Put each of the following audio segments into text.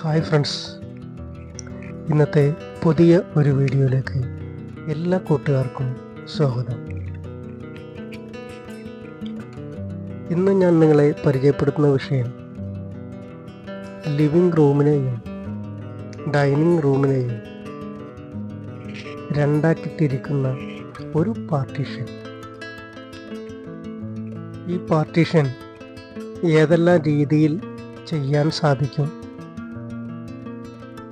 Hi friends, ഇന്നത്തെ പുതിയ ഒരു വീഡിയോയിലേക്ക് എല്ലാ കൂട്ടുകാർക്കും സ്വാഗതം. ഇന്ന് ഞാൻ നിങ്ങളെ പരിചയപ്പെടുത്തുന്ന വിഷയം ലിവിംഗ് റൂമിനെയും ഡൈനിങ് റൂമിനെയും രണ്ടാക്കി തിരിക്കുന്ന ഒരു പാർട്ടീഷൻ. ഈ പാർട്ടീഷൻ ഏതെല്ലാം രീതിയിൽ ചെയ്യാൻ സാധിക്കും,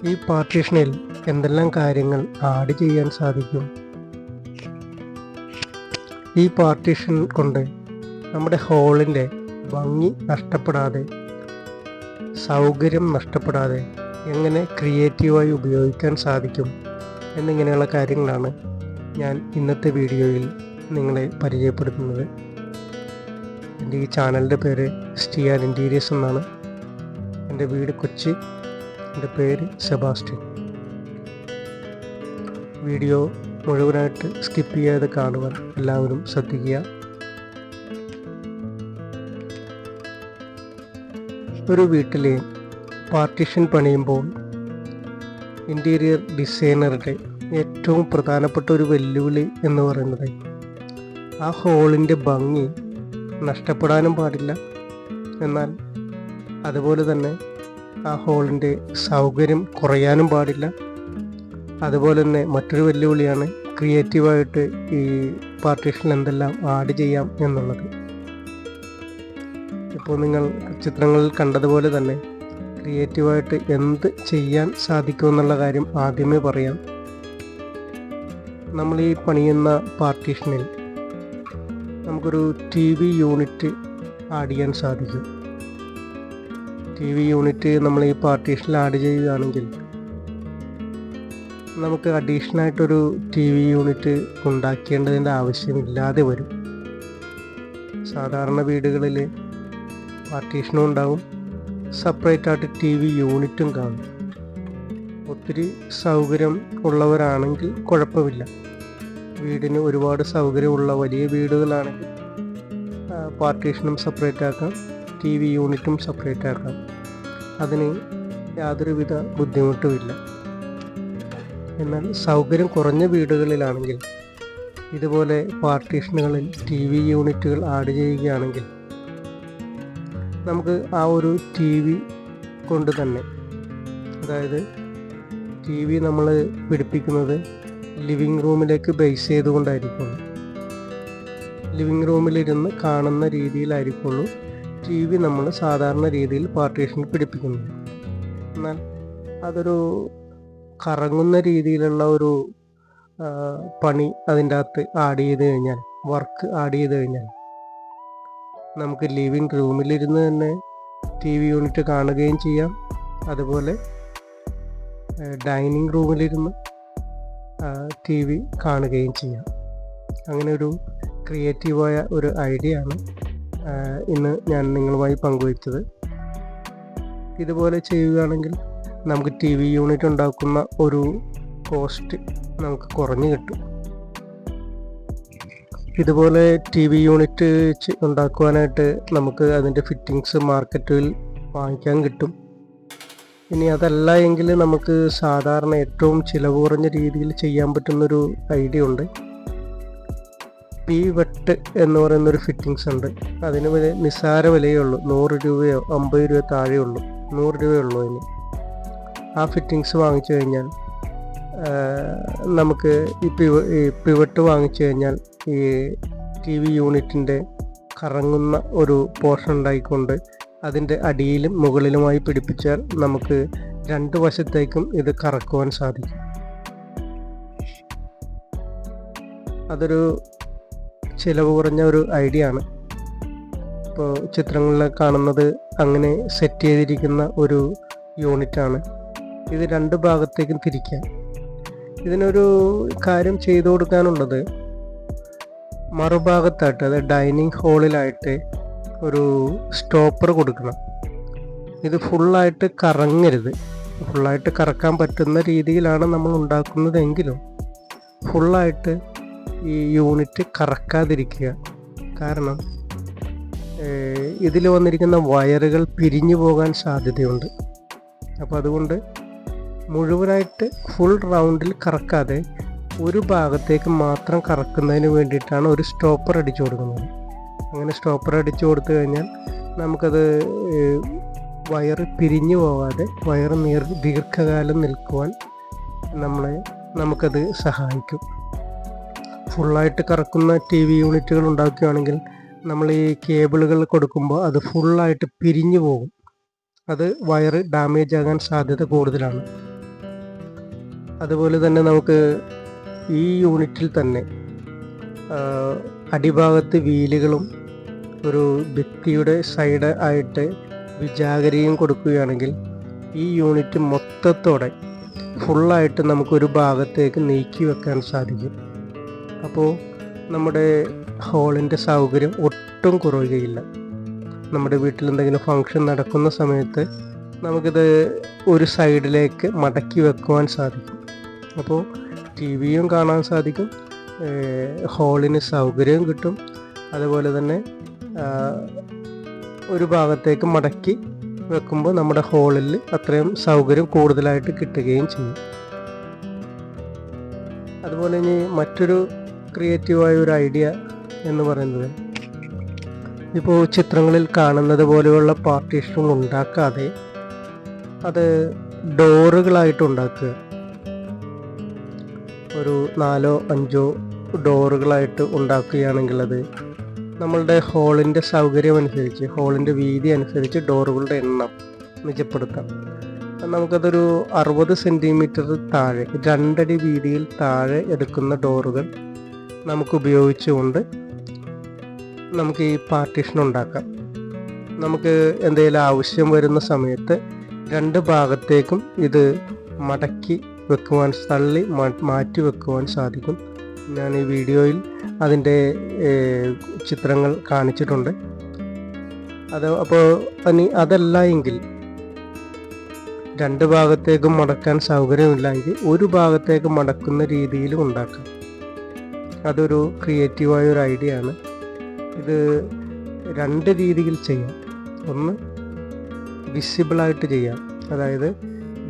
ഈ പാർട്ടീഷനിൽ എന്തെല്ലാം കാര്യങ്ങൾ ആഡ് ചെയ്യാൻ സാധിക്കും, ഈ പാർട്ടീഷൻ കൊണ്ട് നമ്മുടെ ഹാളിൻ്റെ ഭംഗി നഷ്ടപ്പെടാതെ, സൗകര്യം നഷ്ടപ്പെടാതെ എങ്ങനെ ക്രിയേറ്റീവായി ഉപയോഗിക്കാൻ സാധിക്കും എന്നിങ്ങനെയുള്ള കാര്യങ്ങളാണ് ഞാൻ ഇന്നത്തെ വീഡിയോയിൽ നിങ്ങളെ പരിചയപ്പെടുത്തുന്നത്. എൻ്റെ ഈ ചാനലിൻ്റെ പേര് സ്റ്റിയാൻ ഇൻറ്റീരിയേഴ്സ് എന്നാണ്. എൻ്റെ വീട് കൊച്ചി, എൻ്റെ പേര് സെബാസ്റ്റ്യൻ. വീഡിയോ മുഴുവനായിട്ട് സ്കിപ്പ് ചെയ്യാതെ കാണുവാൻ എല്ലാവരും ശ്രദ്ധിക്കുക. ഒരു വീട്ടിലെ പാർട്ടീഷൻ പണിയുമ്പോൾ ഇൻറ്റീരിയർ ഡിസൈനറുടെ ഏറ്റവും പ്രധാനപ്പെട്ട ഒരു വെല്ലുവിളി എന്ന് പറയുന്നത് ആ ഹോളിൻ്റെ ഭംഗി നഷ്ടപ്പെടാനും പാടില്ല, എന്നാൽ അതുപോലെ തന്നെ ആ ഹോളിൻ്റെ സൗകര്യം കുറയാനും പാടില്ല. അതുപോലെ തന്നെ മറ്റൊരു വെല്ലുവിളിയാണ് ക്രിയേറ്റീവായിട്ട് ഈ പാർട്ടീഷനിൽ എന്തെല്ലാം ആഡ് ചെയ്യാം എന്നുള്ളത്. ഇപ്പോൾ നിങ്ങൾ ചിത്രങ്ങളിൽ കണ്ടതുപോലെ തന്നെ ക്രിയേറ്റീവായിട്ട് എന്ത് ചെയ്യാൻ സാധിക്കുമെന്നുള്ള കാര്യം ആദ്യമേ പറയാം. നമ്മൾ ഈ പണിയുന്ന പാർട്ടീഷനിൽ നമുക്കൊരു TV യൂണിറ്റ് ആഡ് ചെയ്യാൻ സാധിക്കും. TV യൂണിറ്റ് നമ്മൾ ഈ പാർട്ടീഷനിൽ ആഡ് ചെയ്യുകയാണെങ്കിൽ നമുക്ക് അഡീഷണലായിട്ടൊരു TV യൂണിറ്റ് ഉണ്ടാക്കേണ്ടതിൻ്റെ ആവശ്യമില്ലാതെ വരും. സാധാരണ വീടുകളിൽ പാർട്ടീഷനും ഉണ്ടാവും, സെപ്പറേറ്റായിട്ട് TV യൂണിറ്റും കാണും. ഒത്തിരി സൗകര്യം ഉള്ളവരാണെങ്കിൽ കുഴപ്പമില്ല. വീടിന് ഒരുപാട് സൗകര്യമുള്ള വലിയ വീടുകളാണെങ്കിൽ പാർട്ടീഷനും സെപ്പറേറ്റ് ആക്കാം, TV യൂണിറ്റും സെപ്പറേറ്റ് ആക്കാം. അതിന് യാതൊരുവിധ ബുദ്ധിമുട്ടുമില്ല. എന്നാൽ സൗകര്യം കുറഞ്ഞ വീടുകളിലാണെങ്കിൽ ഇതുപോലെ പാർട്ടീഷനുകളിൽ TV യൂണിറ്റുകൾ ആഡ് ചെയ്യുകയാണെങ്കിൽ നമുക്ക് ആ ഒരു TV കൊണ്ട് തന്നെ, അതായത് TV നമ്മൾ പിടിപ്പിക്കുന്നത് ലിവിങ് റൂമിലേക്ക് ബേസ് ചെയ്തുകൊണ്ടായിരിക്കുള്ളൂ. ലിവിങ് റൂമിലിരുന്ന് കാണുന്ന രീതിയിലായിരിക്കുള്ളൂ TV നമ്മൾ സാധാരണ രീതിയിൽ പാർട്ടീഷനിൽ പിടിപ്പിക്കുന്നത്. എന്നാൽ അതൊരു കറങ്ങുന്ന രീതിയിലുള്ള ഒരു പണി അതിൻ്റെ അകത്ത് ആഡ് ചെയ്ത് കഴിഞ്ഞാൽ, വർക്ക് ആഡ് ചെയ്ത് കഴിഞ്ഞാൽ നമുക്ക് ലിവിങ് റൂമിലിരുന്ന് തന്നെ TV യൂണിറ്റ് കാണുകയും ചെയ്യാം. അതുപോലെ ഡൈനിങ് റൂമിലിരുന്ന് TV കാണുകയും ചെയ്യാം. അങ്ങനെ ഒരു ക്രിയേറ്റീവായ ഒരു ഐഡിയ ആണ് ഇന്ന് ഞാൻ നിങ്ങളുമായി പങ്കുവച്ചത്. ഇതുപോലെ ചെയ്യുകയാണെങ്കിൽ നമുക്ക് TV യൂണിറ്റ് ഉണ്ടാക്കുന്ന ഒരു കോസ്റ്റ് നമുക്ക് കുറഞ്ഞു കിട്ടും. ഇതുപോലെ TV യൂണിറ്റ് ഉണ്ടാക്കുവാനായിട്ട് നമുക്ക് അതിൻ്റെ ഫിറ്റിങ്സ് മാർക്കറ്റിൽ വാങ്ങിക്കാൻ കിട്ടും. ഇനി അതല്ല എങ്കിൽ നമുക്ക് സാധാരണ ഏറ്റവും ചിലവ് കുറഞ്ഞ രീതിയിൽ ചെയ്യാൻ പറ്റുന്നൊരു ഐഡിയ ഉണ്ട്. പിവട്ട് എന്ന് പറയുന്നൊരു ഫിറ്റിങ്സ് ഉണ്ട്. അതിന് നിസ്സാര വിലയേ ഉള്ളൂ, 100 രൂപയോ 50 രൂപയോ താഴെ ഉള്ളൂ, 100 രൂപയേ ഉള്ളൂ. ഇനി ആ ഫിറ്റിങ്സ് വാങ്ങിച്ചു കഴിഞ്ഞാൽ നമുക്ക് ഈ പിവട്ട് വാങ്ങിച്ചു കഴിഞ്ഞാൽ ഈ TV യൂണിറ്റിൻ്റെ കറങ്ങുന്ന ഒരു പോർഷൻ ഉണ്ടായിക്കൊണ്ട് അതിൻ്റെ അടിയിലും മുകളിലുമായി പിടിപ്പിച്ചാൽ നമുക്ക് രണ്ട് വശത്തേക്കും ഇത് കറക്കുവാൻ സാധിക്കും. അതൊരു ചിലവ് കുറഞ്ഞ ഒരു ഐഡിയ ആണ്. ഇപ്പോൾ ചിത്രങ്ങളിൽ കാണുന്നത് അങ്ങനെ സെറ്റ് ചെയ്തിരിക്കുന്ന ഒരു യൂണിറ്റാണ്. ഇത് രണ്ട് ഭാഗത്തേക്കും തിരിക്കാം. ഇതിനൊരു കാര്യം ചെയ്തു കൊടുക്കാനുള്ളത്, മറുഭാഗത്തായിട്ട്, അതായത് ഡൈനിങ് ഹാളിലായിട്ട് ഒരു സ്റ്റോപ്പർ കൊടുക്കണം. ഇത് ഫുള്ളായിട്ട് കറങ്ങരുത്. ഫുള്ളായിട്ട് കറക്കാൻ പറ്റുന്ന രീതിയിലാണ് നമ്മൾ ഉണ്ടാക്കുന്നതെങ്കിലും ഫുള്ളായിട്ട് ഈ യൂണിറ്റ് കറക്കാതിരിക്കുക. കാരണം ഇതിൽ വന്നിരിക്കുന്ന വയറുകൾ പിരിഞ്ഞു പോകാൻ സാധ്യതയുണ്ട്. അപ്പോൾ അതുകൊണ്ട് മുഴുവനായിട്ട് ഫുൾ റൗണ്ടിൽ കറക്കാതെ ഒരു ഭാഗത്തേക്ക് മാത്രം കറക്കുന്നതിന് വേണ്ടിയിട്ടാണ് ഒരു സ്റ്റോപ്പർ അടിച്ചു കൊടുക്കുന്നത്. അങ്ങനെ സ്റ്റോപ്പർ അടിച്ചു കൊടുത്തു കഴിഞ്ഞാൽ നമുക്കത് വയർ പിരിഞ്ഞു പോകാതെ വയർ ദീർഘകാലം നിൽക്കുവാൻ നമുക്കത് സഹായിക്കും. ഫുള്ളായിട്ട് കറക്കുന്ന ടി വി യൂണിറ്റുകൾ ഉണ്ടാക്കുകയാണെങ്കിൽ നമ്മൾ ഈ കേബിളുകൾ കൊടുക്കുമ്പോൾ അത് ഫുള്ളായിട്ട് പിരിഞ്ഞു പോകും. അത് വയർ ഡാമേജ് ആകാൻ സാധ്യത കൂടുതലാണ്. അതുപോലെ തന്നെ നമുക്ക് ഈ യൂണിറ്റിൽ തന്നെ അടിഭാഗത്ത് വീലുകളും ഒരു ഭിത്തിയുടെ സൈഡ് ആയിട്ട് വിജാഗരിയും കൊടുക്കുകയാണെങ്കിൽ ഈ യൂണിറ്റ് മൊത്തത്തോടെ ഫുള്ളായിട്ട് നമുക്കൊരു ഭാഗത്തേക്ക് നീക്കി വെക്കാൻ സാധിക്കും. അപ്പോൾ നമ്മുടെ ഹോളിൻ്റെ സൗകര്യം ഒട്ടും കുറയുകയില്ല. നമ്മുടെ വീട്ടിൽ എന്തെങ്കിലും ഫങ്ഷൻ നടക്കുന്ന സമയത്ത് നമുക്കിത് ഒരു സൈഡിലേക്ക് മടക്കി വെക്കുവാൻ സാധിക്കും. അപ്പോൾ ടി വിയും കാണാൻ സാധിക്കും, ഹോളിന് സൗകര്യവും കിട്ടും. അതുപോലെ തന്നെ ഒരു ഭാഗത്തേക്ക് മടക്കി വെക്കുമ്പോൾ നമ്മുടെ ഹോളിൽ അത്രയും സൗകര്യം കൂടുതലായിട്ട് കിട്ടുകയും ചെയ്യും. അതുപോലെ ഇനി മറ്റൊരു ക്രിയേറ്റീവായ ഒരു ഐഡിയ എന്ന് പറയുന്നത്, ഇപ്പോൾ ചിത്രങ്ങളിൽ കാണുന്നത് പോലെയുള്ള പാർട്ടീഷൻ ഉണ്ടാക്കാതെ അത് ഡോറുകളായിട്ട് ഉണ്ടാക്കുക. ഒരു 4-5 ഡോറുകളായിട്ട് ഉണ്ടാക്കുകയാണെങ്കിൽ അത് നമ്മളുടെ ഹോളിൻ്റെ സൗകര്യമനുസരിച്ച്, ഹോളിൻ്റെ വീതി അനുസരിച്ച് ഡോറുകളുടെ എണ്ണം നിജപ്പെടുത്താം. നമുക്കതൊരു 60 സെൻറ്റിമീറ്റർ താഴെ, 2 അടി വീതിയിൽ താഴെ എടുക്കുന്ന ഡോറുകൾ നമുക്ക് ഉപയോഗിച്ചുകൊണ്ട് നമുക്ക് ഈ പാർട്ടീഷൻ ഉണ്ടാക്കാം. നമുക്ക് എന്തെങ്കിലും ആവശ്യം വരുന്ന സമയത്ത് 2 ഭാഗത്തേക്കും ഇത് മടക്കി വെക്കുവാൻ, തള്ളി മാറ്റി വെക്കുവാൻ സാധിക്കും. ഞാൻ ഈ വീഡിയോയിൽ അതിൻ്റെ ചിത്രങ്ങൾ കാണിച്ചിട്ടുണ്ട്. അപ്പോൾ അതല്ല എങ്കിൽ 2 ഭാഗത്തേക്കും മടക്കാൻ സൗകര്യമില്ല എങ്കിൽ ഒരു ഭാഗത്തേക്ക് മടക്കുന്ന രീതിയിലും ഉണ്ടാക്കാം. അതൊരു ക്രിയേറ്റീവായ ഒരു ഐഡിയ ആണ്. ഇത് 2 രീതിയിൽ ചെയ്യാം. ഒന്ന് വിസിബിളായിട്ട് ചെയ്യാം, അതായത്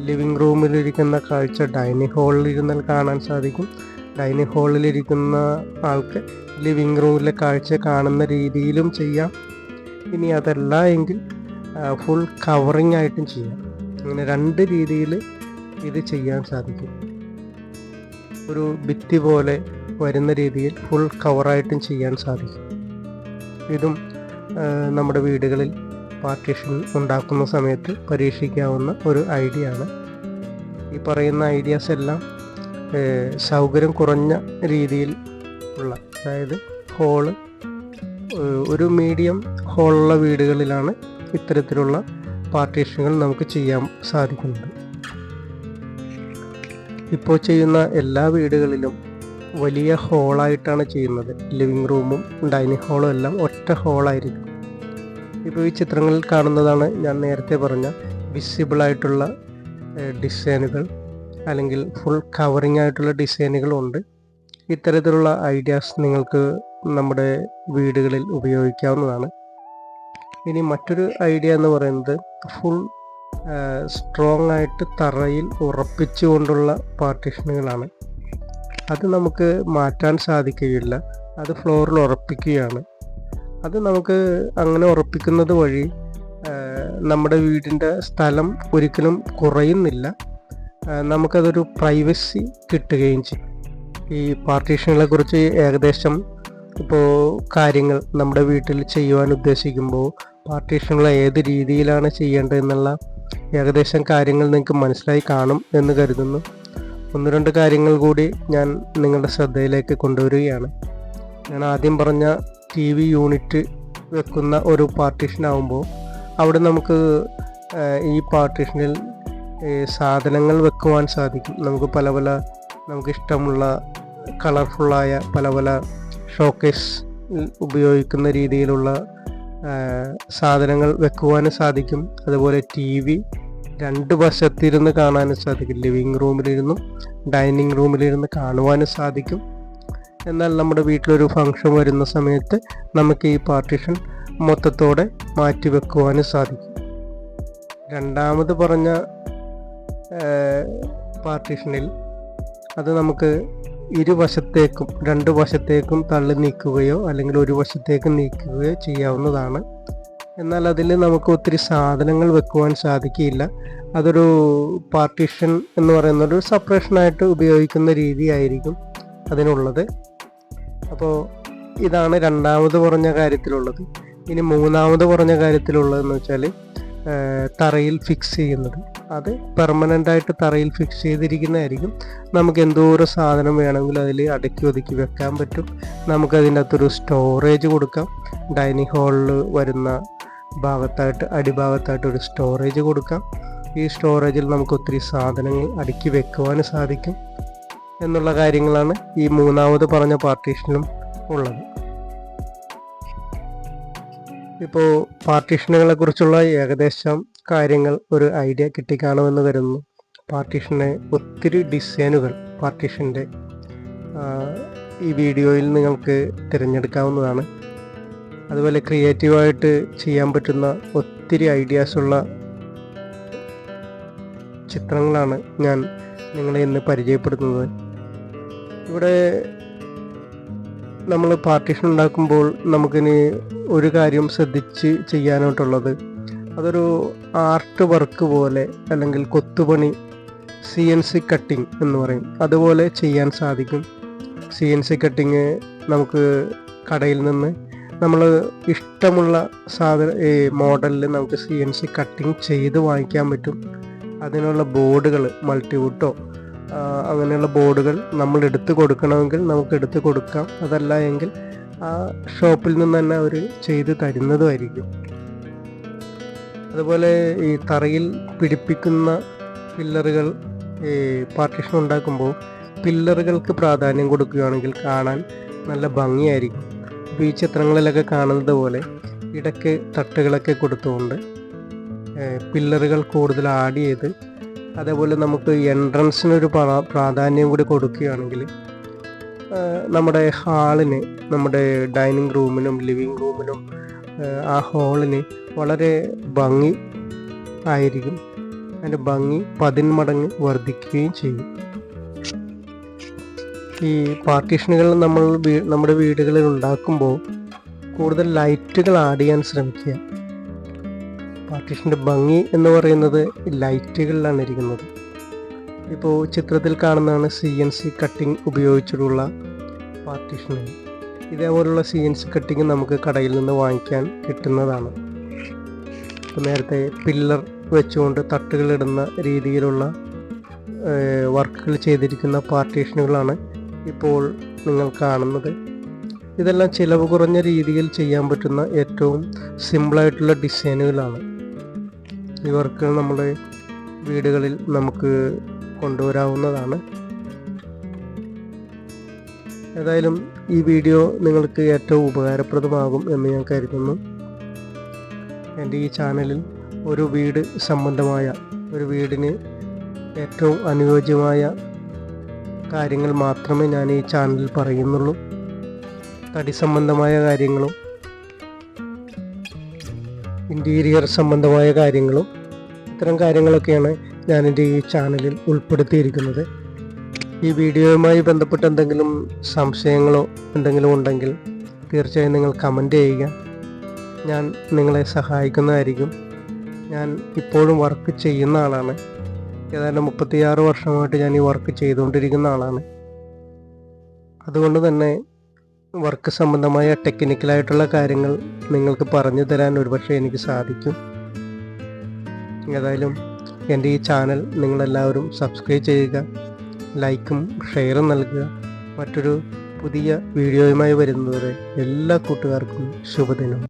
ലിവിങ് റൂമിലിരിക്കുന്ന കാഴ്ച ഡൈനിങ് ഹാളിൽ ഇരുന്നാൽ കാണാൻ സാധിക്കും. ഡൈനിങ് ഹാളിലിരിക്കുന്ന ആൾക്ക് ലിവിങ് റൂമിലെ കാഴ്ച കാണുന്ന രീതിയിലും ചെയ്യാം. ഇനി അതല്ല എങ്കിൽ ഫുൾ കവറിങ് ആയിട്ടും ചെയ്യാം. അങ്ങനെ 2 രീതിയിൽ ഇത് ചെയ്യാൻ സാധിക്കും. ഒരു ഭിത്തി പോലെ വരുന്ന രീതിയിൽ ഫുൾ കവറായിട്ടും ചെയ്യാൻ സാധിക്കും. ഇതും നമ്മുടെ വീടുകളിൽ പാർട്ടീഷൻ ഉണ്ടാക്കുന്ന സമയത്ത് പരീക്ഷിക്കാവുന്ന ഒരു ഐഡിയ ആണ്. ഈ പറയുന്ന ഐഡിയാസ് എല്ലാം സൗകര്യം കുറഞ്ഞ രീതിയിൽ ഉള്ള, അതായത് ഹോള് ഒരു മീഡിയം ഹോളുള്ള വീടുകളിലാണ് ഇത്തരത്തിലുള്ള പാർട്ടീഷനുകൾ നമുക്ക് ചെയ്യാൻ സാധിക്കുന്നത്. ഇപ്പോൾ ചെയ്യുന്ന എല്ലാ വീടുകളിലും വലിയ ഹോളായിട്ടാണ് ചെയ്യുന്നത്. ലിവിങ് റൂമും ഡൈനിങ് ഹാളും എല്ലാം ഒറ്റ ഹോളായിരിക്കും. ഇപ്പോൾ ഈ ചിത്രങ്ങളിൽ കാണുന്നതാണ് ഞാൻ നേരത്തെ പറഞ്ഞ വിസിബിളായിട്ടുള്ള ഡിസൈനുകൾ, അല്ലെങ്കിൽ ഫുൾ കവറിങ് ആയിട്ടുള്ള ഡിസൈനുകളുണ്ട്. ഇത്തരത്തിലുള്ള ഐഡിയാസ് നിങ്ങൾക്ക് നമ്മുടെ വീടുകളിൽ ഉപയോഗിക്കാവുന്നതാണ്. ഇനി മറ്റൊരു ഐഡിയ എന്ന് പറയുന്നത് ഫുൾ സ്ട്രോങ് ആയിട്ട് തറയിൽ ഉറപ്പിച്ചുകൊണ്ടുള്ള പാർട്ടീഷനുകളാണ്. അത് നമുക്ക് മാറ്റാൻ സാധിക്കുകയില്ല, അത് ഫ്ലോറിൽ ഉറപ്പിക്കുകയാണ്. അത് നമുക്ക് അങ്ങനെ ഉറപ്പിക്കുന്നത് വഴി നമ്മുടെ വീടിൻ്റെ സ്ഥലം ഒരിക്കലും കുറയുന്നില്ല, നമുക്കതൊരു പ്രൈവസി കിട്ടുകയും ചെയ്യും. ഈ പാർട്ടീഷനുകളെ കുറിച്ച് ഏകദേശം ഇപ്പോൾ കാര്യങ്ങൾ നമ്മുടെ വീട്ടിൽ ചെയ്യുവാൻ ഉദ്ദേശിക്കുമ്പോൾ പാർട്ടീഷനുകൾ ഏത് രീതിയിലാണ് ചെയ്യേണ്ടതെന്നുള്ള ഏകദേശം കാര്യങ്ങൾ നിങ്ങൾക്ക് മനസ്സിലായി കാണും എന്ന് കരുതുന്നു. 1-2 കാര്യങ്ങൾ കൂടി ഞാൻ നിങ്ങളുടെ ശ്രദ്ധയിലേക്ക് കൊണ്ടുവരികയാണ്. ഞാൻ ആദ്യം പറഞ്ഞ ടി വി യൂണിറ്റ് വെക്കുന്ന ഒരു പാർട്ടീഷൻ ആകുമ്പോൾ അവിടെ നമുക്ക് ഈ പാർട്ടീഷനിൽ സാധനങ്ങൾ വെക്കുവാൻ സാധിക്കും. നമുക്ക് നമുക്കിഷ്ടമുള്ള കളർഫുള്ളായ പല ഷോക്കേസ് ഉപയോഗിക്കുന്ന രീതിയിലുള്ള സാധനങ്ങൾ വെക്കുവാനും സാധിക്കും. അതുപോലെ ടി വി 2 വശത്തിരുന്ന് കാണാനും സാധിക്കും. ലിവിങ് റൂമിലിരുന്നും ഡൈനിങ് റൂമിലിരുന്ന് കാണുവാനും സാധിക്കും. എന്നാൽ നമ്മുടെ വീട്ടിലൊരു ഫംഗ്ഷൻ വരുന്ന സമയത്ത് നമുക്ക് ഈ പാർട്ടീഷൻ മൊത്തത്തോടെ മാറ്റി വെക്കുവാനും സാധിക്കും. രണ്ടാമത് പറഞ്ഞ പാർട്ടീഷനിൽ അത് നമുക്ക് ഇരുവശത്തേക്കും 2 വശത്തേക്കും തള്ളി നീക്കുകയോ അല്ലെങ്കിൽ ഒരു വശത്തേക്ക് നീക്കുകയോ ചെയ്യാവുന്നതാണ്. എന്നാൽ അതിൽ നമുക്ക് ഒത്തിരി സാധനങ്ങൾ വെക്കുവാൻ സാധിക്കില്ല. അതൊരു പാർട്ടീഷൻ എന്ന് പറയുന്ന ഒരു സെപ്പറേഷനായിട്ട് ഉപയോഗിക്കുന്ന രീതിയായിരിക്കും അതിനുള്ളത്. അപ്പോൾ ഇതാണ് രണ്ടാമത് പറഞ്ഞ കാര്യത്തിലുള്ളത്. ഇനി മൂന്നാമത് പറഞ്ഞ കാര്യത്തിലുള്ളതെന്ന് വെച്ചാൽ തറയിൽ ഫിക്സ് ചെയ്യുന്നത്. അത് പെർമനൻ്റായിട്ട് തറയിൽ ഫിക്സ് ചെയ്തിരിക്കുന്നതായിരിക്കും. നമുക്ക് എന്തോരം സാധനം വേണമെങ്കിലും അതിൽ അടുക്കി ഒതുക്കി വെക്കാൻ പറ്റും. നമുക്കതിൻ്റെ അകത്തൊരു സ്റ്റോറേജ് കൊടുക്കാം. ഡൈനിങ് ഹാളിൽ വരുന്ന ഭാഗത്തായിട്ട് അടിഭാഗത്തായിട്ട് ഒരു സ്റ്റോറേജ് കൊടുക്കാം. ഈ സ്റ്റോറേജിൽ നമുക്ക് ഒത്തിരി സാധനങ്ങൾ അടുക്കി വെക്കുവാൻ സാധിക്കും എന്നുള്ള കാര്യങ്ങളാണ് ഈ മൂന്നാമത് പറഞ്ഞ പാർട്ടീഷനിലും ഉള്ളത്. ഇപ്പോൾ പാർട്ടീഷനുകളെ കുറിച്ചുള്ള ഏകദേശം കാര്യങ്ങൾ ഒരു ഐഡിയ കിട്ടിക്കാണുമെന്ന് കരുതുന്നു. പാർട്ടീഷന് ഒത്തിരി ഡിസൈനുകൾ പാർട്ടീഷൻ്റെ ഈ വീഡിയോയിൽ നിങ്ങൾക്ക് തിരഞ്ഞെടുക്കാവുന്നതാണ്. അതുപോലെ ക്രിയേറ്റീവായിട്ട് ചെയ്യാൻ പറ്റുന്ന ഒത്തിരി ഐഡിയാസുള്ള ചിത്രങ്ങളാണ് ഞാൻ നിങ്ങളെ ഇന്ന് പരിചയപ്പെടുത്തുന്നത്. ഇവിടെ നമ്മൾ പാർട്ടീഷൻ ഉണ്ടാക്കുമ്പോൾ നമുക്കിനി ഒരു കാര്യം ശ്രദ്ധിച്ച് ചെയ്യാനായിട്ടുള്ളത്, അതൊരു ആർട്ട് വർക്ക് പോലെ അല്ലെങ്കിൽ കൊത്തുപണി CNC കട്ടിങ് എന്ന് പറയും, അതുപോലെ ചെയ്യാൻ സാധിക്കും. CNC കട്ടിങ് നമുക്ക് കടയിൽ നിന്ന് നമ്മൾ ഇഷ്ടമുള്ള മോഡലിൽ നമുക്ക് CNC കട്ടിങ് ചെയ്ത് വാങ്ങിക്കാൻ പറ്റും. അതിനുള്ള ബോർഡുകൾ മൾട്ടിവുഡോ അങ്ങനെയുള്ള ബോർഡുകൾ നമ്മൾ എടുത്ത് കൊടുക്കണമെങ്കിൽ നമുക്ക് എടുത്ത് കൊടുക്കാം. അതല്ല എങ്കിൽ ആ ഷോപ്പിൽ നിന്ന് തന്നെ അവർ ചെയ്ത് തരുന്നതുമായിരിക്കും. അതുപോലെ ഈ തറയിൽ പിടിപ്പിക്കുന്ന പില്ലറുകൾ പാർട്ടീഷൻ ഉണ്ടാക്കുമ്പോൾ പില്ലറുകൾക്ക് പ്രാധാന്യം കൊടുക്കുകയാണെങ്കിൽ കാണാൻ നല്ല ഭംഗിയായിരിക്കും. ഇപ്പോൾ ഈ ചിത്രങ്ങളിലൊക്കെ കാണുന്നത് പോലെ ഇടയ്ക്ക് തട്ടുകളൊക്കെ കൊടുത്തുകൊണ്ട് പില്ലറുകൾ കൂടുതൽ ആഡ് ചെയ്ത്, അതേപോലെ നമുക്ക് എൻട്രൻസിനൊരു പ്രാധാന്യം കൂടി കൊടുക്കുകയാണെങ്കിൽ നമ്മുടെ ഹാളിന്, നമ്മുടെ ഡൈനിങ് റൂമിനും ലിവിങ് റൂമിനും ആ ഹാളിന് വളരെ ഭംഗി ആയിരിക്കും. അതിൻ്റെ ഭംഗി 10 മടങ്ങ് വർദ്ധിക്കുകയും ചെയ്യും. ഈ പാർട്ടീഷനുകൾ നമ്മുടെ വീടുകളിൽ ഉണ്ടാക്കുമ്പോൾ കൂടുതൽ ലൈറ്റുകൾ ആഡ് ചെയ്യാൻ ശ്രമിക്കുക. പാർട്ടീഷൻ്റെ ഭംഗി എന്ന് പറയുന്നത് ലൈറ്റുകളിലാണ് ഇരിക്കുന്നത്. ഇപ്പോൾ ചിത്രത്തിൽ കാണുന്നതാണ് CNC കട്ടിങ് ഉപയോഗിച്ചിട്ടുള്ള പാർട്ടീഷനുകൾ. ഇതേപോലുള്ള CNC കട്ടിങ് നമുക്ക് കടയിൽ നിന്ന് വാങ്ങിക്കാൻ കിട്ടുന്നതാണ്. ഇപ്പോൾ നേരത്തെ പില്ലർ വെച്ചുകൊണ്ട് തട്ടുകളിടുന്ന രീതിയിലുള്ള വർക്കുകൾ ചെയ്തിരിക്കുന്ന പാർട്ടീഷനുകളാണ് ഇപ്പോൾ നിങ്ങൾ കാണുന്നത്. ഇതെല്ലാം ചിലവ് കുറഞ്ഞ രീതിയിൽ ചെയ്യാൻ പറ്റുന്ന ഏറ്റവും സിമ്പിളായിട്ടുള്ള ഡിസൈനുകളാണ്. ഈ വർക്കുകൾ നമ്മുടെ വീടുകളിൽ നമുക്ക് കൊണ്ടുവരാവുന്നതാണ്. ഏതായാലും ഈ വീഡിയോ നിങ്ങൾക്ക് ഏറ്റവും ഉപകാരപ്രദമാകും എന്ന് ഞാൻ കരുതുന്നു. എൻ്റെ ഈ ചാനലിൽ ഒരു വീടിന് ഏറ്റവും അനുയോജ്യമായ കാര്യങ്ങൾ മാത്രമേ ഞാൻ ഈ ചാനലിൽ പറയുന്നുള്ളൂ. തടി സംബന്ധമായ കാര്യങ്ങളും ഇൻറ്റീരിയർ സംബന്ധമായ കാര്യങ്ങളും ഇത്തരം കാര്യങ്ങളൊക്കെയാണ് ഞാൻ എൻ്റെ ഈ ചാനലിൽ ഉൾപ്പെടുത്തിയിരിക്കുന്നത്. ഈ വീഡിയോയുമായി ബന്ധപ്പെട്ട് എന്തെങ്കിലും സംശയങ്ങളോ എന്തെങ്കിലും ഉണ്ടെങ്കിൽ തീർച്ചയായും നിങ്ങൾ കമൻറ്റ് ചെയ്യുക. ഞാൻ നിങ്ങളെ സഹായിക്കുന്നതായിരിക്കും. ഞാൻ ഇപ്പോഴും വർക്ക് ചെയ്യുന്ന ആളാണ്. ഏതാണ്ട് 36 വർഷമായിട്ട് ഞാൻ ഈ വർക്ക് ചെയ്തുകൊണ്ടിരിക്കുന്ന ആളാണ്. അതുകൊണ്ട് തന്നെ വർക്ക് സംബന്ധമായ ടെക്നിക്കലായിട്ടുള്ള കാര്യങ്ങൾ നിങ്ങൾക്ക് പറഞ്ഞു തരാൻ ഒരുപക്ഷെ എനിക്ക് സാധിക്കും. ഏതായാലും എൻ്റെ ഈ ചാനൽ നിങ്ങളെല്ലാവരും സബ്സ്ക്രൈബ് ചെയ്യുക, ലൈക്കും ഷെയറും നൽകുക. മറ്റൊരു പുതിയ വീഡിയോയുമായി വരുന്നതുവരെ എല്ലാ കൂട്ടുകാർക്കും ശുഭദിനം.